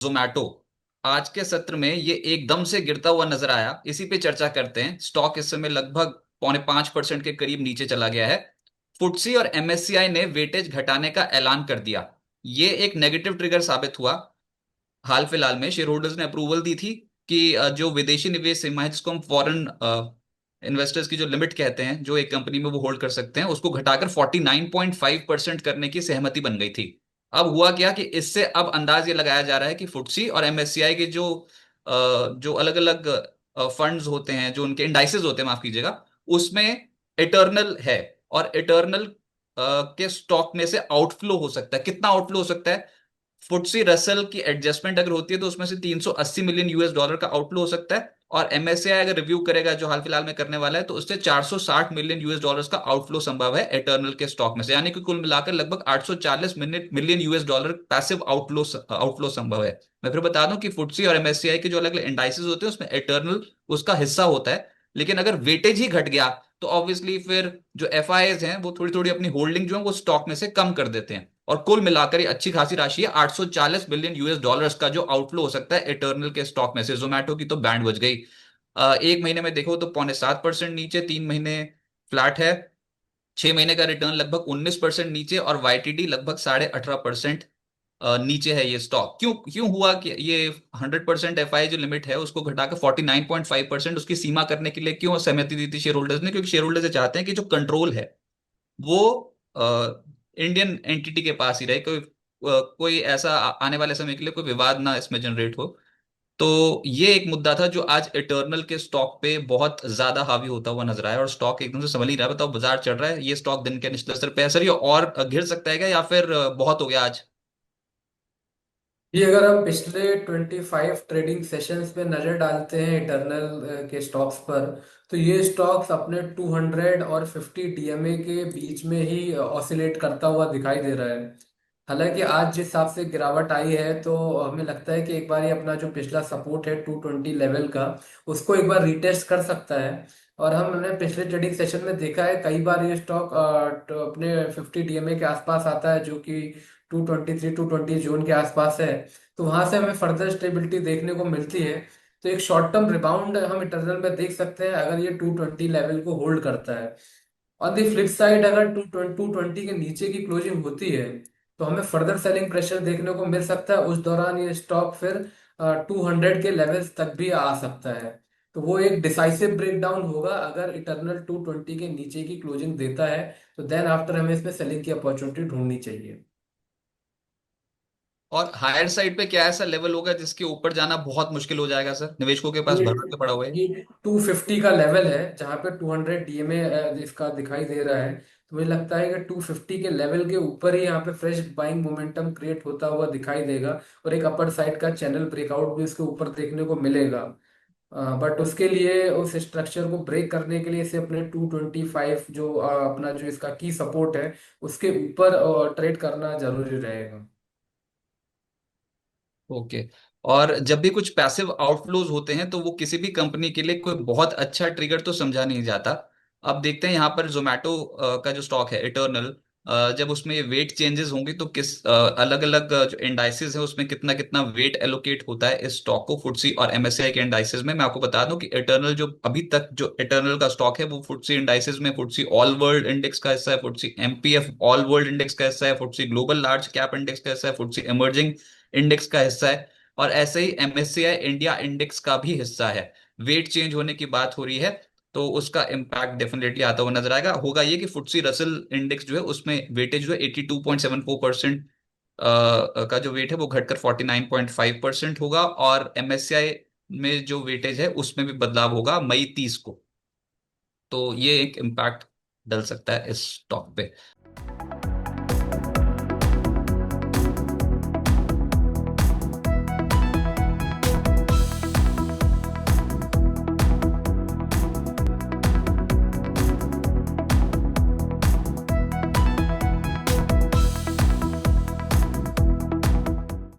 जोमैटो आज के सत्र में ये एकदम से गिरता हुआ नजर आया। इसी पे चर्चा करते हैं। स्टॉक इस समय लगभग 0.5% के करीब नीचे चला गया है। फुटसी और एमएससीआई ने वेटेज घटाने का ऐलान कर दिया। ये एक नेगेटिव ट्रिगर साबित हुआ। हाल फिलहाल में शेयर होल्डर्स ने अप्रूवल दी थी कि जो विदेशी निवेश सीमा है, जिसको हम फॉरेन इन्वेस्टर्स की जो लिमिट कहते हैं, जो एक कंपनी में वो होल्ड कर सकते हैं, उसको घटाकर 49.5% करने की सहमति बन गई थी। अब हुआ क्या कि इससे अब अंदाज ये लगाया जा रहा है कि फुटसी और एमएससीआई के जो अलग अलग फंड्स होते हैं, जो उनके इंडाइसेस होते हैं, माफ कीजिएगा, उसमें इटर्नल है। और इटर्नल के स्टॉक में से आउटफ्लो हो सकता है। कितना आउटफ्लो हो सकता है? फुटसी रसल की एडजस्टमेंट अगर होती है तो उसमें से 380 मिलियन यूएस डॉलर का आउटफ्लो हो सकता है। और एमएससीआई अगर रिव्यू करेगा, जो हाल फिलहाल में करने वाला है, तो उससे 460 मिलियन यूएस डॉलर्स का आउटफ्लो संभव है इटर्नल के स्टॉक में से। यानी कि कुल मिलाकर लगभग 840 million US dollar passive outflow outflow संभव है। मैं फिर बता दूं कि फुटसी और एमएससीआई के जो अलग अलग इंडाइसेस होते हैं, उसमें इटर्नल उसका हिस्सा होता है। लेकिन अगर वेटेज ही घट गया तो ऑब्वियसली फिर जो एफआईआईज हैं वो थोड़ी थोड़ी अपनी होल्डिंग जो है वो स्टॉक में से कम कर देते हैं। और कुल मिलाकर ये अच्छी खासी राशि है। 840 बिलियन यूएस डॉलर्स का जो आउटफ्लो हो सकता है इटर्नल के स्टॉक में से। जोमैटो की तो बैंड बज गई। एक महीने में देखो तो 0.7% नीचे, 3 महीने फ्लैट है, 6 महीने का रिटर्न लगभग 19% नीचे, और वाईटीडी लगभग 18.5% नीचे है। ये स्टॉक क्यों क्यों हुआ कि ये 100% एफआई जो लिमिट है उसको घटाकर 49.5% उसकी सीमा करने के लिए क्यों सहमति दी थी शेयर होल्डर्स ने? क्योंकि शेयर होल्डर्स ये चाहते हैं कि जो कंट्रोल है वो इंडियन एंटिटी के पास ही रहे। कोई ऐसा आने वाले समय के लिए कोई विवाद ना इसमें जनरेट हो। तो ये एक मुद्दा था जो आज इटर्नल के स्टॉक पे बहुत ज्यादा हावी होता हुआ नजर आया, और स्टॉक एकदम से संभल ही रहा है। बताओ, बाजार चढ़ रहा है, ये स्टॉक दिन के निचले स्तर पे है सर, ये और गिर सकता है क्या, या फिर बहुत हो गया आज? ये अगर हम पिछले 25 ट्रेडिंग सेशंस पे नजर डालते हैं इंटरनल के स्टॉक्स पर, तो ये स्टॉक्स अपने 200 और 50 डीएमए के बीच में ही ऑसिलेट करता हुआ दिखाई दे रहा है। हालांकि आज जिस हिसाब से गिरावट आई है, तो हमें लगता है कि एक बार ये अपना जो पिछला सपोर्ट है 220 लेवल का, उसको एक बार रिटेस्ट कर सकता है। और हमने पिछले ट्रेडिंग सेशन में देखा है कई बार ये स्टॉक अपने 50 डीएमए के आसपास आता है, जो कि 223 220 जोन के आसपास है। तो वहां से हमें फर्दर स्टेबिलिटी देखने को मिलती है। तो एक शॉर्ट टर्म रिबाउंड हम इंटरनल में देख सकते हैं अगर ये 220 लेवल को होल्ड करता है। ऑन दी फ्लिप साइड, अगर 220 के नीचे की क्लोजिंग होती है, तो हमें फर्दर सेलिंग प्रेशर देखने को मिल सकता है। उस दौरान ये स्टॉक फिर 200 के लेवल्स तक भी आ सकता है। तो वो एक डिसाइसिव ब्रेकडाउन होगा अगर इटरनल 220 के नीचे की क्लोजिंग देता है। तो देन आफ्टर हमें इसमें सेलिंग की अपॉर्चुनिटी ढूंढनी चाहिए। और हायर साइड पे क्या ऐसा लेवल होगा जिसके ऊपर जाना बहुत मुश्किल हो जाएगा सर? निवेशकों के पास ये भरपूर पड़ा हुआ है। ये 250 का लेवल है, जहाँ पे 200 डीएमए इसका दिखाई दे रहा है। तो मुझे लगता है कि 250 के लेवल के ऊपर ही यहाँ पे फ्रेश बाइंग मोमेंटम क्रिएट होता हुआ दिखाई देगा। और एक अपर साइड का चैनल ब्रेकआउट भी इसके ऊपर देखने को मिलेगा। बट उसके लिए, उस स्ट्रक्चर को ब्रेक करने के लिए इसे अपने 225 जो अपना जो इसका की सपोर्ट है, उसके ऊपर ट्रेड करना जरूरी रहेगा। ओके। और जब भी कुछ पैसिव आउटफ्लोज होते हैं तो वो किसी भी कंपनी के लिए कोई बहुत अच्छा ट्रिगर तो समझा नहीं जाता। अब देखते हैं यहाँ पर जोमेटो का जो स्टॉक है इटर्नल, जब उसमें ये वेट चेंजेस होंगी तो किस अलग अलग जो इंडाइसेस है उसमें कितना कितना वेट एलोकेट होता है इस स्टॉक को, फुटसी और एमएससीआई के इंडाइसेस में। मैं आपको बता दूं कि इटर्नल जो अभी तक जो इटर्नल का स्टॉक है वो फुटसी इंडाइसेस में फुटसी ऑल वर्ल्ड इंडेक्स का हिस्सा है, FTSE MPF all world index का हिस्सा है, FTSE global large cap index का हिस्सा है, फुटसी इमर्जिंग इंडेक्स का हिस्सा है, और ऐसे ही एमएससीआई इंडिया इंडेक्स का भी हिस्सा है। वेट चेंज होने की बात हो रही है तो उसका इम्पैक्ट डेफिनेटली आता हुआ नजर आएगा। होगा ये कि फुटसी रसल इंडेक्स जो है उसमें वेटेज जो है 82.74% का जो वेट है वो घटकर 49.5% होगा, और एमएससीआई में जो वेटेज है उसमें भी बदलाव होगा मई 30 को। तो ये एक इम्पैक्ट डल सकता है इस स्टॉक पे।